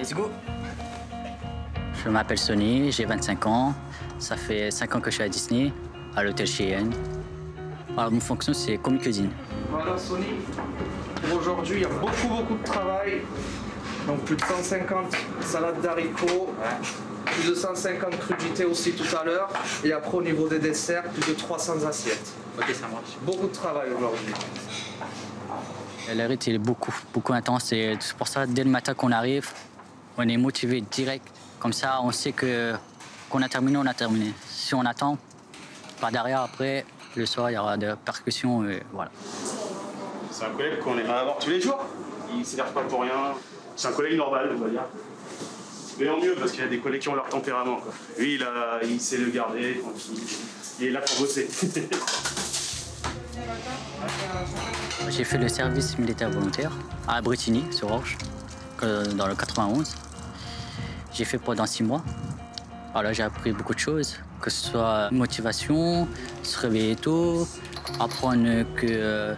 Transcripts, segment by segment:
Let's go. Je m'appelle Sonny, j'ai 25 ans. Ça fait 5 ans que je suis à Disney, à l'hôtel Cheyenne. Alors, mon fonction, c'est commis cuisine. Voilà, Sonny. Pour aujourd'hui, il y a beaucoup de travail. Donc plus de 150 salades d'haricots, plus de 150 crudités aussi tout à l'heure. Et après, au niveau des desserts, plus de 300 assiettes. Ok, ça marche. Beaucoup de travail aujourd'hui. Le rythme il est beaucoup intense. Et c'est pour ça, dès le matin qu'on arrive, on est motivé direct. Comme ça, on sait qu'on a terminé, on a terminé. Si on attend, par derrière, après, le soir, il y aura des percussions et voilà. C'est un collègue qu'on aimerait avoir tous les jours. Il ne s'énerve pas pour rien. C'est un collègue normal, on va dire. Mais en mieux, parce qu'il y a des collègues qui ont leur tempérament, quoi. Lui, il sait le garder. Il est là pour bosser. J'ai fait le service militaire volontaire à Bretigny, sur Orge, dans le 91. J'ai fait pendant 6 mois. Alors là, j'ai appris beaucoup de choses, que ce soit motivation, se réveiller tôt, apprendre qu'il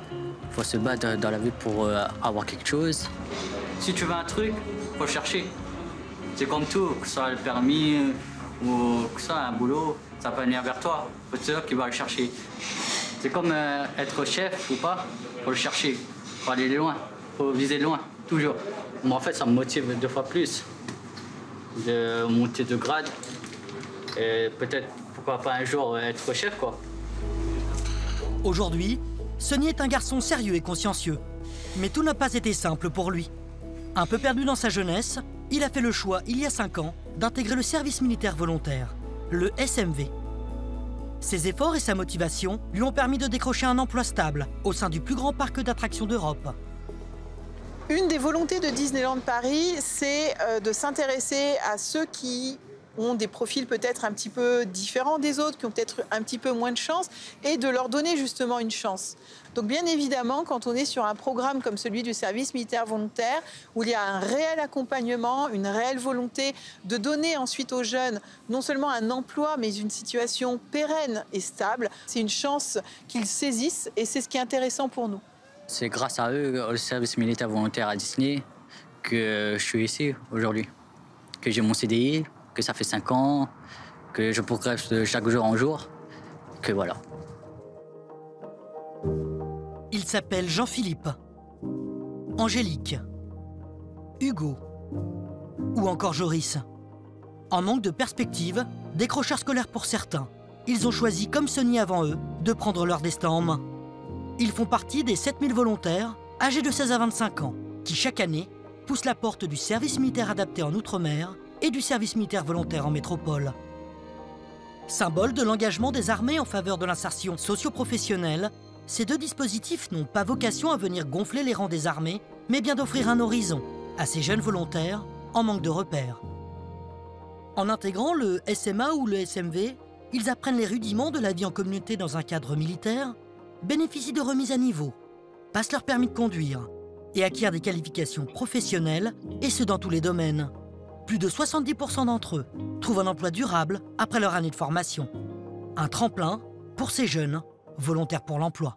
faut se battre dans la vie pour avoir quelque chose. Si tu veux un truc, il faut le chercher. C'est comme tout, que ce soit le permis ou que ce soit un boulot, ça peut venir vers toi. C'est toi qui vas le chercher. C'est comme être chef ou pas, il faut le chercher. Il faut aller loin, il faut viser loin, toujours. Moi, en fait, ça me motive 2 fois plus de monter de grade. Et peut-être, pourquoi pas un jour être chef, quoi. Aujourd'hui, Sonny est un garçon sérieux et consciencieux. Mais tout n'a pas été simple pour lui. Un peu perdu dans sa jeunesse, il a fait le choix, il y a 5 ans, d'intégrer le service militaire volontaire, le SMV. Ses efforts et sa motivation lui ont permis de décrocher un emploi stable au sein du plus grand parc d'attractions d'Europe. Une des volontés de Disneyland Paris, c'est de s'intéresser à ceux qui ont des profils peut-être un petit peu différents des autres, qui ont peut-être un petit peu moins de chance, et de leur donner justement une chance. Donc bien évidemment, quand on est sur un programme comme celui du service militaire volontaire, où il y a un réel accompagnement, une réelle volonté de donner ensuite aux jeunes non seulement un emploi, mais une situation pérenne et stable, c'est une chance qu'ils saisissent, et c'est ce qui est intéressant pour nous. C'est grâce à eux, au service militaire volontaire à Disney, que je suis ici aujourd'hui. Que j'ai mon CDI, que ça fait 5 ans, que je progresse de chaque jour en jour, que voilà. Il s'appelle Jean-Philippe, Angélique, Hugo ou encore Joris. En manque de perspective, décrocheurs scolaires pour certains, ils ont choisi, comme Sonny avant eux, de prendre leur destin en main. Ils font partie des 7000 volontaires, âgés de 16 à 25 ans, qui chaque année poussent la porte du service militaire adapté en Outre-mer et du service militaire volontaire en métropole. Symbole de l'engagement des armées en faveur de l'insertion socio-professionnelle, ces 2 dispositifs n'ont pas vocation à venir gonfler les rangs des armées, mais bien d'offrir un horizon à ces jeunes volontaires en manque de repères. En intégrant le SMA ou le SMV, ils apprennent les rudiments de la vie en communauté dans un cadre militaire, bénéficient de remises à niveau, passent leur permis de conduire et acquièrent des qualifications professionnelles, et ce dans tous les domaines. Plus de 70% d'entre eux trouvent un emploi durable après leur année de formation. Un tremplin pour ces jeunes volontaires pour l'emploi.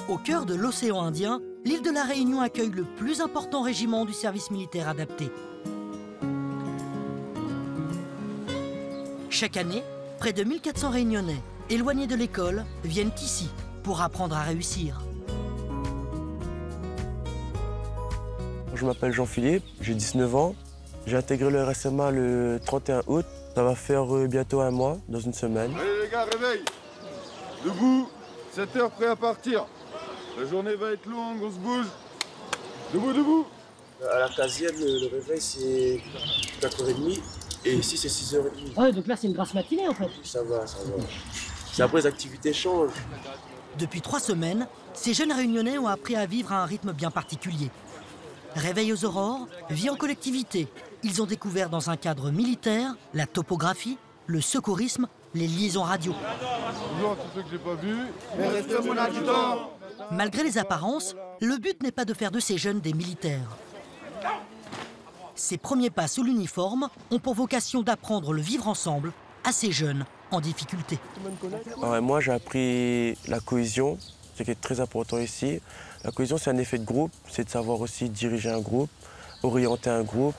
Au cœur de l'océan Indien, l'île de la Réunion accueille le plus important régiment du service militaire adapté. Chaque année, près de 1400 Réunionnais, éloignés de l'école, viennent ici pour apprendre à réussir. Je m'appelle Jean-Philippe, j'ai 19 ans. J'ai intégré le RSMA le 31 août. Ça va faire bientôt 1 mois, dans une semaine. Allez les gars, réveil. Debout, 7 heures prêt à partir. La journée va être longue, on se bouge. Debout, debout. À la casienne, le réveil, c'est 4h30 et ici, c'est 6h30. Ah ouais, donc là, c'est une grasse matinée en fait. Ça va, ça va. C'est après, les activités changent. Depuis 3 semaines, ces jeunes Réunionnais ont appris à vivre à un rythme bien particulier. Réveil aux aurores, vie en collectivité. Ils ont découvert dans un cadre militaire la topographie, le secourisme, les liaisons radio. Bonjour à tous ceux que j'ai pas vus. Mais restez mon adjudant. Malgré les apparences, le but n'est pas de faire de ces jeunes des militaires. Ces premiers pas sous l'uniforme ont pour vocation d'apprendre le vivre ensemble à ces jeunes en difficulté. Moi, j'ai appris la cohésion, ce qui est très important ici. La cohésion, c'est un effet de groupe, c'est de savoir aussi diriger un groupe, orienter un groupe,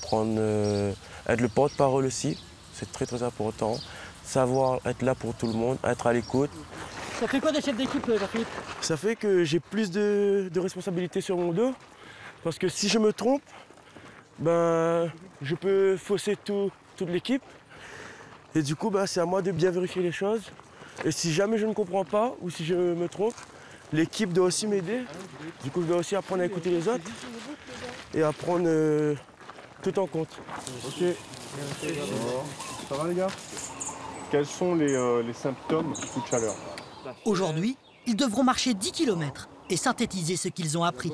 être le porte-parole aussi, c'est très très important. Savoir être là pour tout le monde, être à l'écoute. Ça fait quoi des chefs d'équipe, Jean-Philippe? Ça fait que j'ai plus de responsabilités sur mon dos, parce que si je me trompe, ben, je peux fausser toute l'équipe. Et du coup, ben, c'est à moi de bien vérifier les choses. Et si jamais je ne comprends pas ou si je me trompe, l'équipe doit aussi m'aider. Du coup, je dois aussi apprendre à écouter les autres et à prendre tout en compte. Ok. Ça va les gars? Quels sont les symptômes du coup de chaleur? Aujourd'hui, ils devront marcher 10 km et synthétiser ce qu'ils ont appris.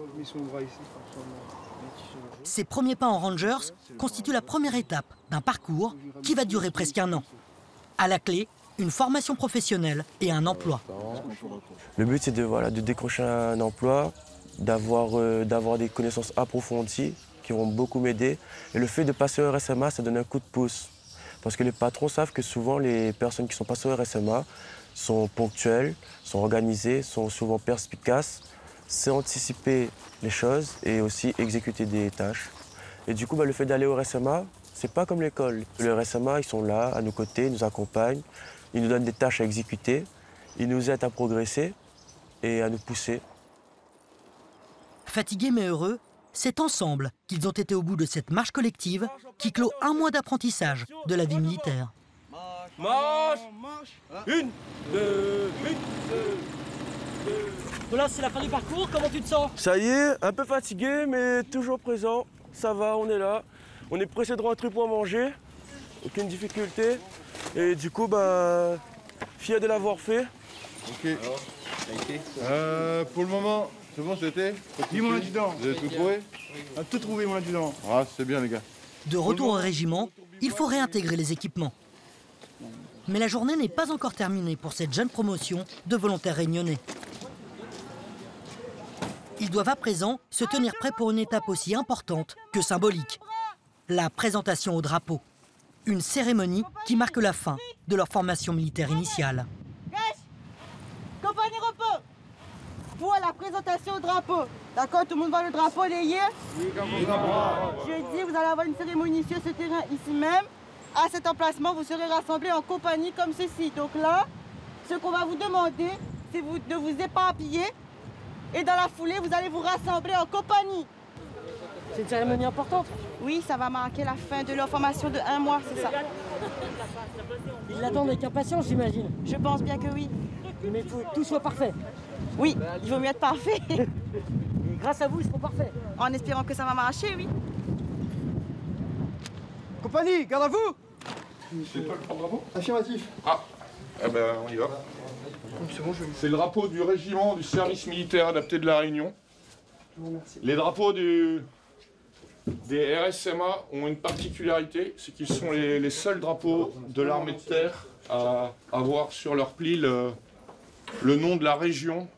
Ces premiers pas en Rangers constituent la première étape d'un parcours qui va durer presque un an. À la clé, une formation professionnelle et un emploi. Le but, c'est de décrocher un emploi, d'avoir des connaissances approfondies qui vont beaucoup m'aider. Et le fait de passer au RSMA, ça donne un coup de pouce. Parce que les patrons savent que souvent, les personnes qui sont passées au RSMA sont ponctuelles, sont organisées, sont souvent perspicaces, savent anticiper les choses et aussi exécuter des tâches. Et du coup, le fait d'aller au RSMA, c'est pas comme l'école. Le RSMA, ils sont là, à nos côtés, ils nous accompagnent, ils nous donnent des tâches à exécuter, ils nous aident à progresser et à nous pousser. Fatigués mais heureux, c'est ensemble qu'ils ont été au bout de cette marche collective qui clôt un mois d'apprentissage de la vie militaire. Marche! Une, deux, Voilà, c'est la fin du parcours, comment tu te sens? Ça y est, un peu fatigué, mais toujours présent. Ça va, on est là. On est pressé de rentrer pour manger. Aucune difficulté. Et du coup, fier de l'avoir fait. Ok. Pour le moment, c'est bon, c'était? Dis mon adjudant. Vous avez tout trouvé? On a tout trouvé, mon adjudant. Ah, c'est bien les gars. De retour au régiment, il faut réintégrer les équipements. Mais la journée n'est pas encore terminée pour cette jeune promotion de volontaires réunionnais. Ils doivent à présent se tenir prêts pour une étape aussi importante que symbolique. La présentation au drapeau. Une cérémonie qui marque la fin de leur formation militaire initiale. Compagnie repos. Pour la présentation au drapeau. D'accord, tout le monde voit le drapeau, les hier? Oui, Je dis, vous allez avoir une cérémonie sur ce terrain ici même. À cet emplacement, vous serez rassemblés en compagnie comme ceci. Donc là, ce qu'on va vous demander, c'est de vous éparpiller. Et dans la foulée, vous allez vous rassembler en compagnie. C'est une cérémonie importante? Oui, ça va marquer la fin de leur formation de 1 mois, c'est ça. Ils l'attendent avec impatience, j'imagine. Je pense bien que oui. Mais il faut que tout soit parfait. Oui, il vaut mieux être parfait. Et grâce à vous, ils seront parfaits. En espérant que ça va marcher, oui. Compagnie, garde à vous. C'est toi le drapeau? Affirmatif. Ah, eh ben on y va. C'est le drapeau du régiment du service militaire adapté de la Réunion. Les drapeaux des RSMA ont une particularité, c'est qu'ils sont les seuls drapeaux de l'armée de terre à avoir sur leur pli le nom de la région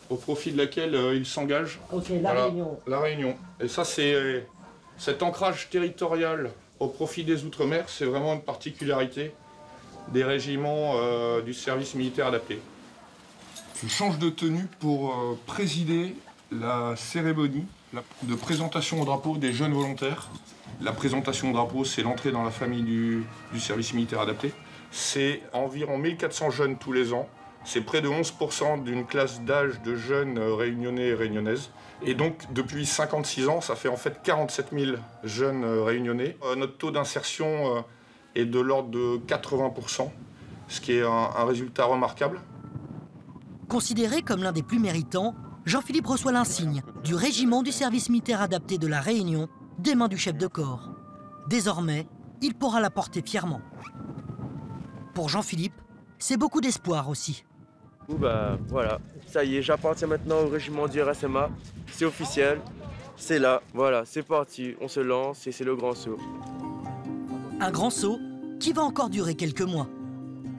au profit de laquelle ils s'engagent. Ok, la Réunion. La Réunion. Et ça, c'est cet ancrage territorial au profit des Outre-mer, c'est vraiment une particularité des régiments du service militaire adapté. Je change de tenue pour présider la cérémonie de présentation au drapeau des jeunes volontaires. La présentation au drapeau, c'est l'entrée dans la famille du service militaire adapté. C'est environ 1400 jeunes tous les ans. C'est près de 11% d'une classe d'âge de jeunes réunionnais et réunionnaises. Et donc, depuis 56 ans, ça fait en fait 47 000 jeunes réunionnais. Notre taux d'insertion est de l'ordre de 80%, ce qui est un résultat remarquable. Considéré comme l'un des plus méritants, Jean-Philippe reçoit l'insigne du régiment du service militaire adapté de la Réunion des mains du chef de corps. Désormais, il pourra la porter fièrement. Pour Jean-Philippe, c'est beaucoup d'espoir aussi. Voilà, ça y est, j'appartiens maintenant au régiment du RSMA. C'est officiel, c'est là, voilà, c'est parti, on se lance et c'est le grand saut. Un grand saut qui va encore durer quelques mois.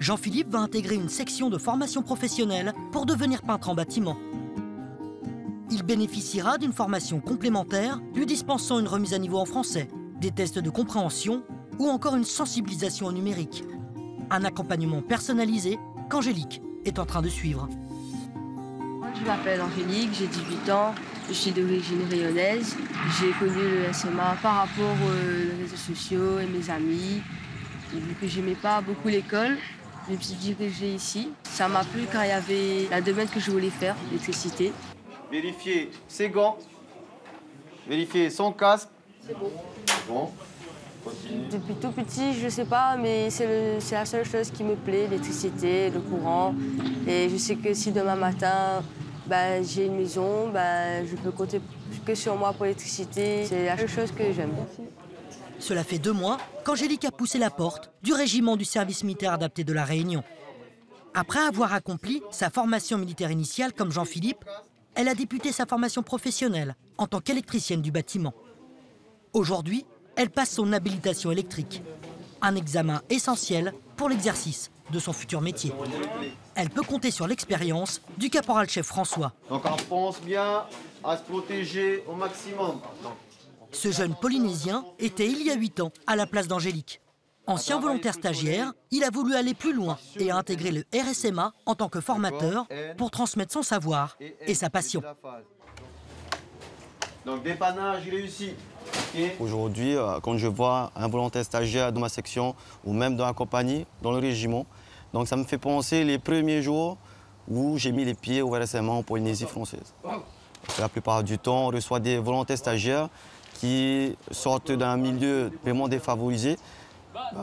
Jean-Philippe va intégrer une section de formation professionnelle pour devenir peintre en bâtiment. Il bénéficiera d'une formation complémentaire lui dispensant une remise à niveau en français, des tests de compréhension ou encore une sensibilisation au numérique. Un accompagnement personnalisé qu'Angélique est en train de suivre. je m'appelle Angélique, j'ai 18 ans, je suis d'origine rayonnaise. J'ai connu le SMA par rapport aux réseaux sociaux et mes amis. Et vu que j'aimais pas beaucoup l'école, je me suis dirigée ici. Ça m'a plu car il y avait la domaine que je voulais faire, l'électricité. Vérifier ses gants, vérifier son casque. C'est bon. Bon. Depuis tout petit, je sais pas, mais c'est la seule chose qui me plaît, l'électricité, le courant. Et je sais que si demain matin, j'ai une maison, je peux compter que sur moi pour l'électricité. C'est la seule chose que j'aime. Cela fait 2 mois qu'Angélique a poussé la porte du régiment du service militaire adapté de La Réunion. Après avoir accompli sa formation militaire initiale comme Jean-Philippe, elle a débuté sa formation professionnelle en tant qu'électricienne du bâtiment. Aujourd'hui, elle passe son habilitation électrique, un examen essentiel pour l'exercice de son futur métier. Elle peut compter sur l'expérience du caporal-chef François. Donc on pense bien à se protéger au maximum. Ce jeune Polynésien était il y a 8 ans à la place d'Angélique. Ancien volontaire stagiaire, il a voulu aller plus loin et a intégré le RSMA en tant que formateur pour transmettre son savoir et sa passion. Donc dépannage réussi. Aujourd'hui, quand je vois un volontaire stagiaire dans ma section ou même dans la compagnie, dans le régiment, donc ça me fait penser les premiers jours où j'ai mis les pieds au RSMA en Polynésie française. La plupart du temps, on reçoit des volontaires stagiaires qui sortent d'un milieu vraiment défavorisé.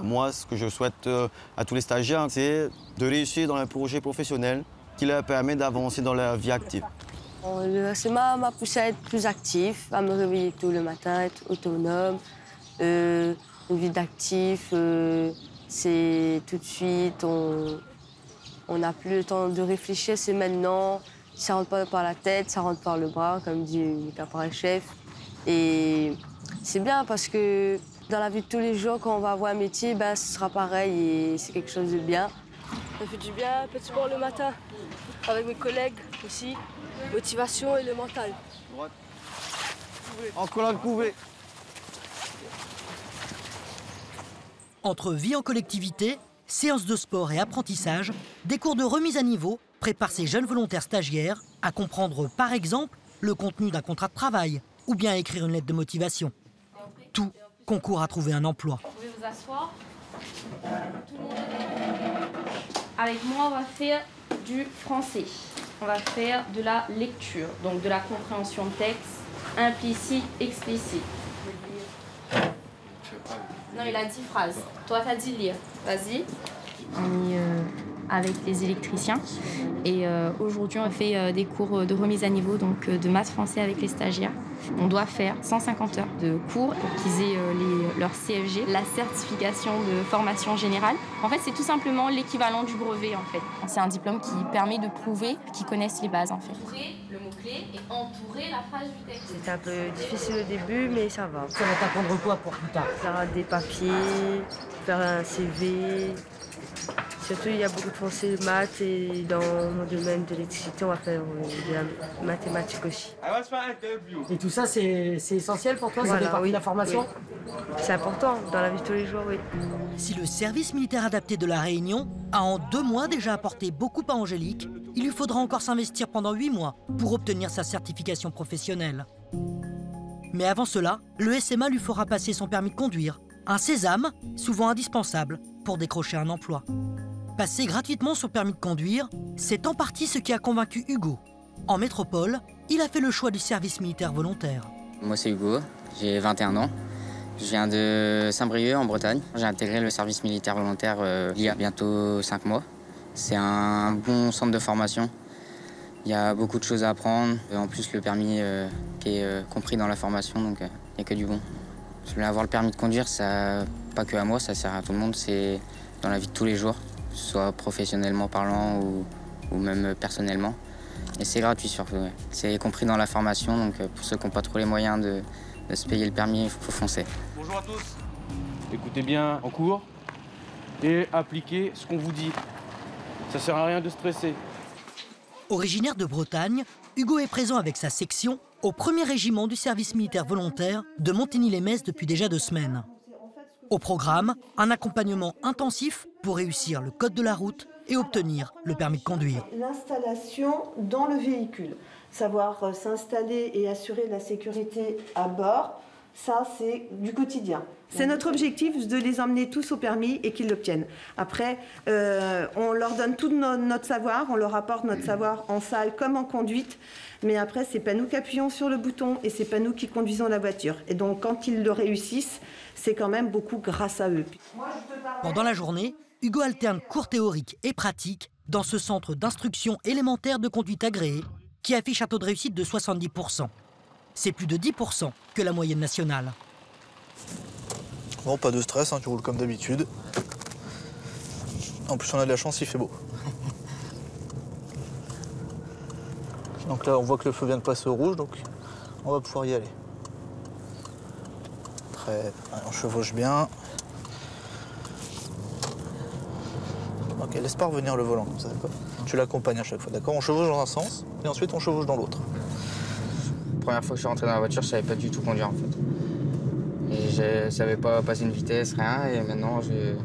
Moi, ce que je souhaite à tous les stagiaires, c'est de réussir dans un projet professionnel qui leur permet d'avancer dans leur vie active. Le SMA m'a poussé à être plus actif, à me réveiller tôt le matin, être autonome. Une vie d'actif, c'est tout de suite, on n'a plus le temps de réfléchir, c'est maintenant. Ça rentre pas par la tête, ça rentre par le bras, comme dit le caporal-chef. Et c'est bien parce que dans la vie de tous les jours, quand on va avoir un métier, ce sera pareil et c'est quelque chose de bien. Ça fait du bien, un peu de sport le matin, avec mes collègues aussi. Motivation et le mental. Encore un couvé. Entre vie en collectivité, séances de sport et apprentissage, des cours de remise à niveau préparent ces jeunes volontaires stagiaires à comprendre, par exemple, le contenu d'un contrat de travail ou bien à écrire une lettre de motivation. Tout concourt à trouver un emploi. Vous pouvez vous asseoir. Tout le monde avec moi, on va faire du français. On va faire de la lecture, donc de la compréhension de texte, implicite, explicite. Non, il a 10 phrases. Toi, t'as dit lire. Vas-y. On est avec les électriciens. Et aujourd'hui, on fait des cours de remise à niveau, donc de maths français avec les stagiaires. On doit faire 150 heures de cours pour qu'ils aient leur CFG, la certification de formation générale. En fait, c'est tout simplement l'équivalent du brevet, en fait. C'est un diplôme qui permet de prouver qu'ils connaissent les bases, en fait. Entourer le mot-clé et entourer la phrase du texte. C'était un peu difficile au début, mais ça va. Ça va t'apprendre quoi pour plus tard? Faire des papiers, faire un CV. Surtout, il y a beaucoup de français, maths, et dans mon domaine de l'électricité, on va faire de la mathématique aussi. Et tout ça, c'est essentiel pour toi? Ça fait partie de la formation? Oui. C'est important dans la vie de tous les jours, oui. Si le service militaire adapté de La Réunion a en 2 mois déjà apporté beaucoup à Angélique, il lui faudra encore s'investir pendant 8 mois pour obtenir sa certification professionnelle. Mais avant cela, le SMA lui fera passer son permis de conduire, un sésame souvent indispensable pour décrocher un emploi. Passer gratuitement son permis de conduire, c'est en partie ce qui a convaincu Hugo. En métropole, il a fait le choix du service militaire volontaire. Moi c'est Hugo, j'ai 21 ans. Je viens de Saint-Brieuc en Bretagne. J'ai intégré le service militaire volontaire il y a bientôt 5 mois. C'est un bon centre de formation. Il y a beaucoup de choses à apprendre. En plus le permis qui est compris dans la formation, donc il n'y a que du bon. Je voulais avoir le permis de conduire, ça, pas que à moi, ça sert à tout le monde. C'est dans la vie de tous les jours, soit professionnellement parlant ou même personnellement. Et c'est gratuit surtout. Ouais. C'est compris dans la formation, donc pour ceux qui n'ont pas trop les moyens de se payer le permis, il faut foncer. Bonjour à tous. Écoutez bien en cours et appliquez ce qu'on vous dit. Ça sert à rien de stresser. Originaire de Bretagne, Hugo est présent avec sa section au 1er régiment du service militaire volontaire de Montigny-lès-Metz depuis déjà 2 semaines. Au programme, un accompagnement intensif pour réussir le code de la route et obtenir le permis de conduire. L'installation dans le véhicule, savoir s'installer et assurer la sécurité à bord, ça c'est du quotidien. C'est notre objectif de les emmener tous au permis et qu'ils l'obtiennent. Après, on leur donne tout notre savoir, on leur apporte notre savoir en salle comme en conduite, mais après c'est pas nous qui appuyons sur le bouton et c'est pas nous qui conduisons la voiture. Et donc quand ils le réussissent, c'est quand même beaucoup grâce à eux. Pendant la journée, Hugo alterne cours théoriques et pratiques dans ce centre d'instruction élémentaire de conduite agréée qui affiche un taux de réussite de 70%. C'est plus de 10% que la moyenne nationale. Bon, pas de stress, hein, tu roules comme d'habitude. En plus, on a de la chance, il fait beau. Donc là, on voit que le feu vient de passer au rouge, donc on va pouvoir y aller. Très bien, on chevauche bien. Ok, laisse pas revenir le volant comme ça, d'accord? Tu l'accompagnes à chaque fois, d'accord? On chevauche dans un sens, et ensuite on chevauche dans l'autre. Première fois que je suis rentré dans la voiture, je savais pas du tout conduire en fait. Et je savais pas passer une vitesse, rien, et maintenant je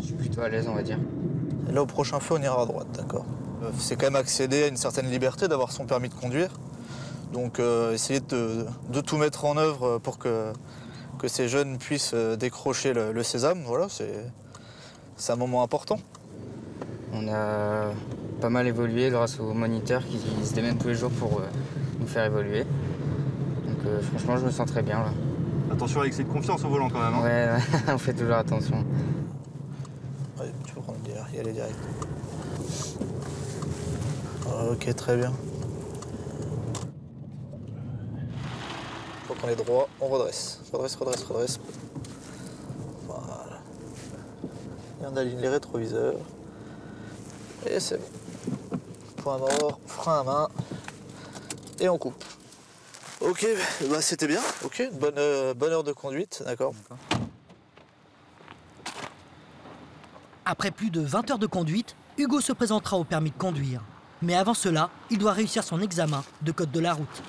suis plutôt à l'aise, on va dire. Et là, au prochain feu, on ira à droite, d'accord? C'est quand même accéder à une certaine liberté d'avoir son permis de conduire. Donc essayer de tout mettre en œuvre pour que ces jeunes puissent décrocher le sésame, voilà, c'est un moment important. On a pas mal évolué grâce aux moniteurs qui se démènent tous les jours pour nous faire évoluer. Donc franchement, je me sens très bien là. Attention avec cette confiance au volant quand même. Hein. Ouais, on fait toujours attention. Ouais, tu peux prendre y aller direct. Ok, très bien. Faut qu'on est droit, on redresse. Redresse. Voilà. Et on aligne les rétroviseurs. Et c'est bon. Point mort, frein à main. Et on coupe. Ok, bah c'était bien. Ok, bonne heure de conduite, d'accord. Après plus de 20 heures de conduite, Hugo se présentera au permis de conduire. Mais avant cela, il doit réussir son examen de code de la route.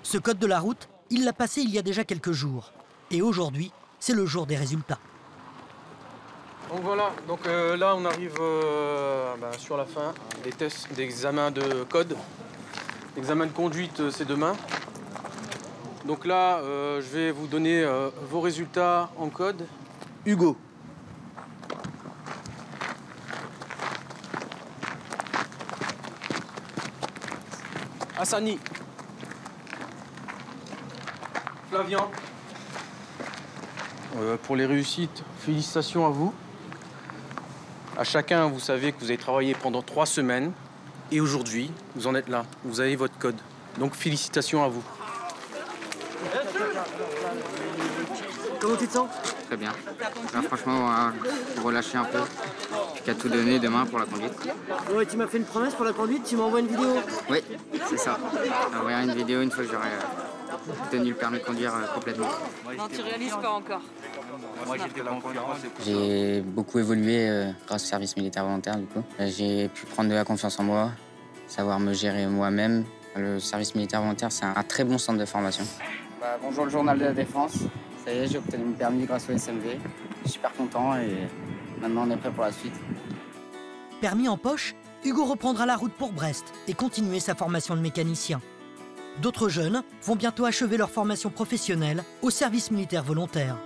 Ce code de la route, il l'a passé il y a déjà quelques jours. Et aujourd'hui, c'est le jour des résultats. Donc voilà, donc là on arrive sur la fin des tests d'examen de code. L'examen de conduite, c'est demain. Donc là, je vais vous donner vos résultats en code. Hugo. Hassani. Flavian. Pour les réussites, félicitations à vous. À chacun, vous savez que vous avez travaillé pendant 3 semaines. Et aujourd'hui, vous en êtes là. Vous avez votre code. Donc félicitations à vous. Comment tu te sens? Très bien. Là, franchement, on va relâcher un peu. J'ai qu'à tout donner demain pour la conduite. Ouais, tu m'as fait une promesse pour la conduite, tu m'envoies une vidéo? Oui, c'est ça. Envoyer une vidéo une fois que j'aurai tenu le permis de conduire complètement. Non, tu réalises pas encore. J'ai beaucoup évolué grâce au service militaire volontaire, du coup. J'ai pu prendre de la confiance en moi, savoir me gérer moi-même. Le service militaire volontaire, c'est un très bon centre de formation. Bonjour le journal de la défense. Ça y est, j'ai obtenu mon permis grâce au SMV. Je suis super content et maintenant on est prêt pour la suite. Permis en poche, Hugo reprendra la route pour Brest et continuer sa formation de mécanicien. D'autres jeunes vont bientôt achever leur formation professionnelle au service militaire volontaire.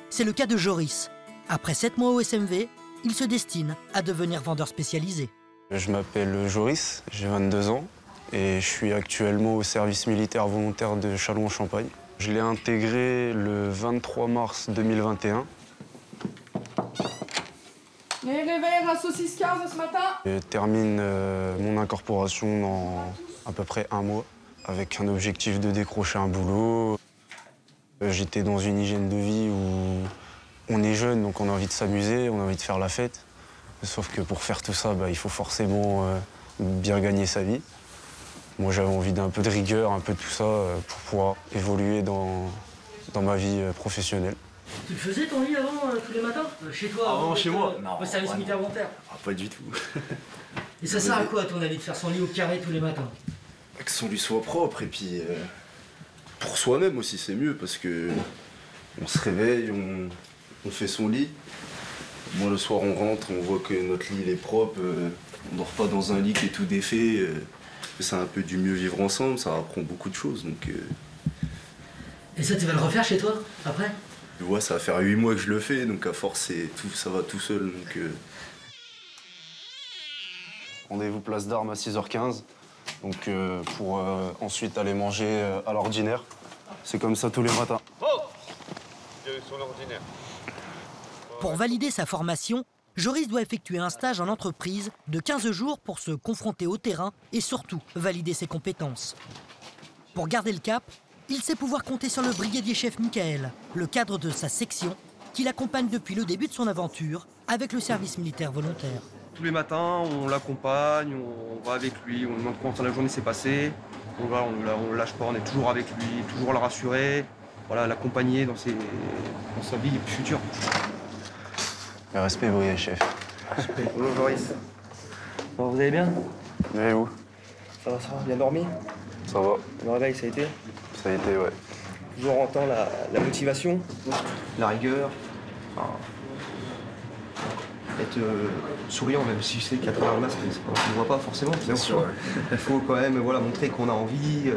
C'est le cas de Joris. Après 7 mois au SMV, il se destine à devenir vendeur spécialisé. Je m'appelle Joris, j'ai 22 ans et je suis actuellement au service militaire volontaire de Châlons-en-Champagne. Je l'ai intégré le 23 mars 2021. Les réveils à saucisse 15 ce matin. Je termine mon incorporation dans à peu près 1 mois avec un objectif de décrocher un boulot. J'étais dans une hygiène de vie où on est jeune, donc on a envie de s'amuser, on a envie de faire la fête. Sauf que pour faire tout ça, il faut forcément bien gagner sa vie. Moi, j'avais envie d'un peu de rigueur, un peu de tout ça, pour pouvoir évoluer dans ma vie professionnelle. Tu le faisais ton lit avant tous les matins? Chez toi? Avant, chez moi? Au service militaire volontaire? Ah, pas du tout. Et ça sert à quoi, à ton avis, de faire son lit au carré tous les matins? Que son lit soit propre, et puis pour soi-même aussi, c'est mieux, parce que on se réveille, on fait son lit, Moi, le soir, on rentre, on voit que notre lit il est propre, on dort pas dans un lit qui est tout défait. C'est un peu du mieux vivre ensemble, ça apprend beaucoup de choses. Donc, Et ça, tu vas le refaire chez toi, après? ouais, ça va faire 8 mois que je le fais, donc à force, ça va tout seul. Donc, Rendez-vous place d'Armes à 6h15, donc pour ensuite aller manger à l'ordinaire. C'est comme ça tous les matins. Son ordinaire. Pour valider sa formation, Joris doit effectuer un stage en entreprise de 15 jours pour se confronter au terrain et surtout valider ses compétences. Pour garder le cap, il sait pouvoir compter sur le brigadier chef Michael, le cadre de sa section, qui l'accompagne depuis le début de son aventure avec le service militaire volontaire. Tous les matins, on l'accompagne, on va avec lui, on demande comment la journée s'est passée. On le lâche pas, on est toujours avec lui, toujours le rassurer, voilà, l'accompagner dans sa vie future. Le respect, brigadier chef. Bonjour Joris. Bon, vous allez bien? Et vous? Ça va, bien dormi? Ça va. Le réveil, ça a été? Ça a été, ouais. Toujours en temps la motivation, la rigueur, enfin, être souriant, même si c'est qu'à travers le masque, on ne voit pas forcément. Bien sûr, ouais. Il faut quand même montrer qu'on a envie.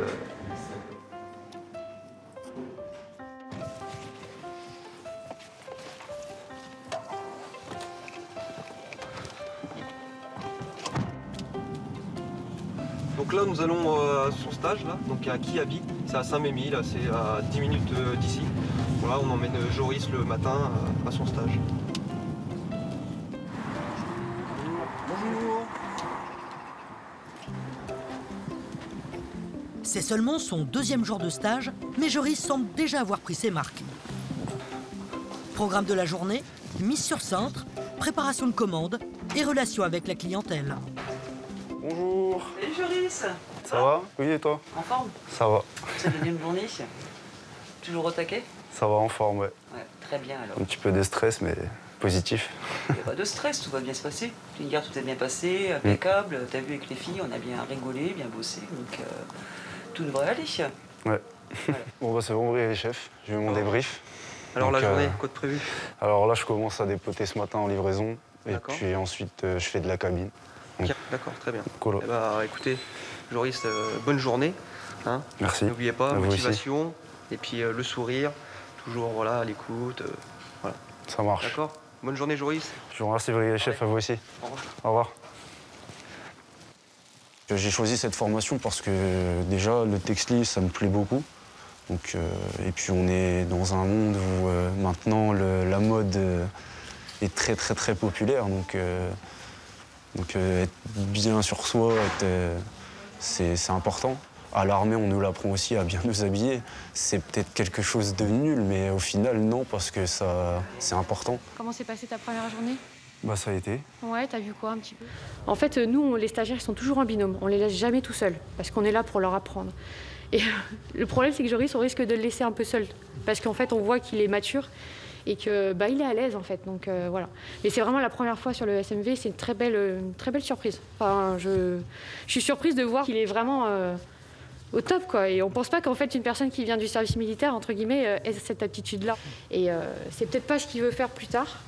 Donc là, nous allons à son stage, là, donc à Kiabi, c'est à Saint-Mémy, là, c'est à 10 minutes d'ici. Voilà, on emmène Joris le matin à son stage. Bonjour. C'est seulement son 2e jour de stage, mais Joris semble déjà avoir pris ses marques. Programme de la journée, mise sur cintre, préparation de commandes et relations avec la clientèle. Bonjour. Salut Joris. Ça va? Oui, et toi? En forme? Ça va. C'est la deuxième journée. Toujours au taquet? Ça va, en forme, ouais. Ouais, très bien alors. Un petit peu de stress, mais positif. Il n'y a pas de stress, tout va bien se passer. Une garde, tout est bien passé, impeccable. T'as vu avec les filles, on a bien rigolé, bien bossé, donc tout devrait aller. Ouais. Voilà. Bon, bah c'est bon, brigadier chef. J'ai eu mon débrief. Alors donc, la journée, quoi de prévu? Alors là, je commence à dépoter ce matin en livraison. Et D'accord. puis ensuite, je fais de la cabine. D'accord, très bien. Cool. Eh ben, écoutez, Joris, bonne journée. Hein. Merci. N'oubliez pas, À vous motivation, et puis le sourire, toujours voilà, à l'écoute. Voilà. Ça marche. D'accord. Bonne journée, Joris. Je vous remercie, brigadier chef, à vous aussi. Au revoir. Au revoir. J'ai choisi cette formation parce que déjà, le textile, ça me plaît beaucoup. Donc, et puis on est dans un monde où maintenant la mode est très très très populaire. Donc être bien sur soi, c'est important. À l'armée, on nous l'apprend aussi à bien nous habiller. C'est peut-être quelque chose de nul, mais au final, non, parce que c'est important. Comment s'est passée ta première journée? Bah, ça a été. Ouais, t'as vu quoi un petit peu? En fait, nous, les stagiaires, ils sont toujours en binôme. On les laisse jamais tout seuls, parce qu'on est là pour leur apprendre. Et le problème, c'est que Joris, on risque de le laisser un peu seul, parce qu'en fait, on voit qu'il est mature et que bah, il est à l'aise, en fait. Donc voilà. Mais c'est vraiment la première fois sur le SMV, c'est une très belle surprise. Enfin, je suis surprise de voir qu'il est vraiment au top, quoi. Et on pense pas qu'en fait, une personne qui vient du service militaire, entre guillemets, ait cette aptitude-là. Et c'est peut-être pas ce qu'il veut faire plus tard.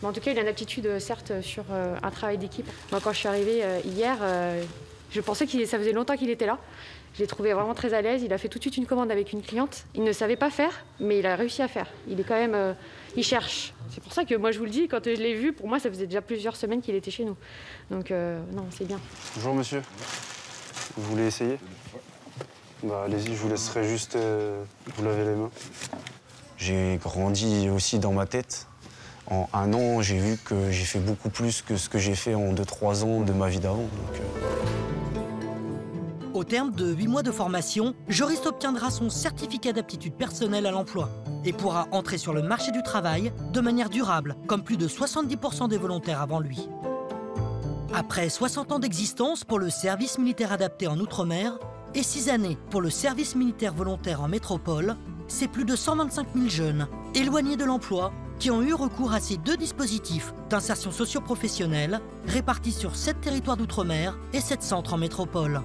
Mais en tout cas, il a une aptitude, certes, sur un travail d'équipe. Moi, quand je suis arrivée hier, je pensais que ça faisait longtemps qu'il était là. Je l'ai trouvé vraiment très à l'aise. Il a fait tout de suite une commande avec une cliente. Il ne savait pas faire, mais il a réussi à faire. Il est quand même... il cherche. C'est pour ça que moi, je vous le dis, quand je l'ai vu, pour moi, ça faisait déjà plusieurs semaines qu'il était chez nous. Donc, non, c'est bien. Bonjour, monsieur. Vous voulez essayer? Bah, allez-y, je vous laisserai juste vous laver les mains. J'ai grandi aussi dans ma tête. En 1 an, j'ai vu que j'ai fait beaucoup plus que ce que j'ai fait en 2-3 ans de ma vie d'avant. Au terme de 8 mois de formation, Joris obtiendra son certificat d'aptitude personnelle à l'emploi et pourra entrer sur le marché du travail de manière durable, comme plus de 70% des volontaires avant lui. Après 60 ans d'existence pour le service militaire adapté en Outre-mer et 6 années pour le service militaire volontaire en métropole, c'est plus de 125 000 jeunes éloignés de l'emploi qui ont eu recours à ces 2 dispositifs d'insertion socio-professionnelle répartis sur 7 territoires d'outre-mer et 7 centres en métropole.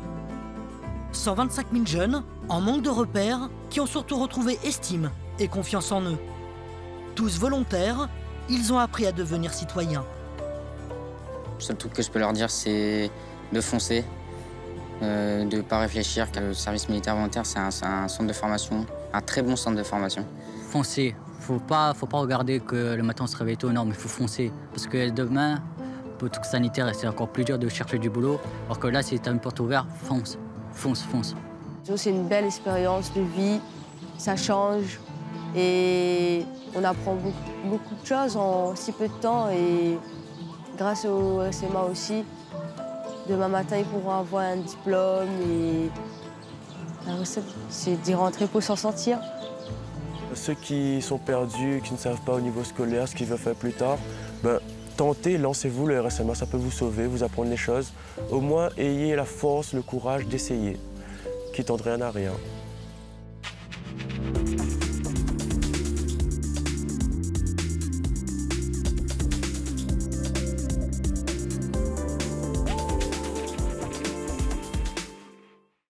125 000 jeunes en manque de repères qui ont surtout retrouvé estime et confiance en eux. Tous volontaires, ils ont appris à devenir citoyens. Le seul truc que je peux leur dire, c'est de foncer, de ne pas réfléchir, car le service militaire volontaire, c'est un centre de formation, un très bon centre de formation. Foncez. Faut pas regarder que le matin on se réveille tôt, non, mais il faut foncer. Parce que demain, pour tout sanitaire, c'est encore plus dur de chercher du boulot. Alors que là, si tu as une porte ouverte, fonce, fonce, fonce. C'est une belle expérience de vie, ça change et on apprend beaucoup de choses en si peu de temps et grâce au SMA aussi, demain matin ils pourront avoir un diplôme et la recette c'est d'y rentrer pour s'en sortir. Ceux qui sont perdus, qui ne savent pas au niveau scolaire ce qu'ils veulent faire plus tard, ben, tentez, lancez-vous, le RSMA, ça peut vous sauver, vous apprendre les choses. Au moins, ayez la force, le courage d'essayer, qui tente rien à rien.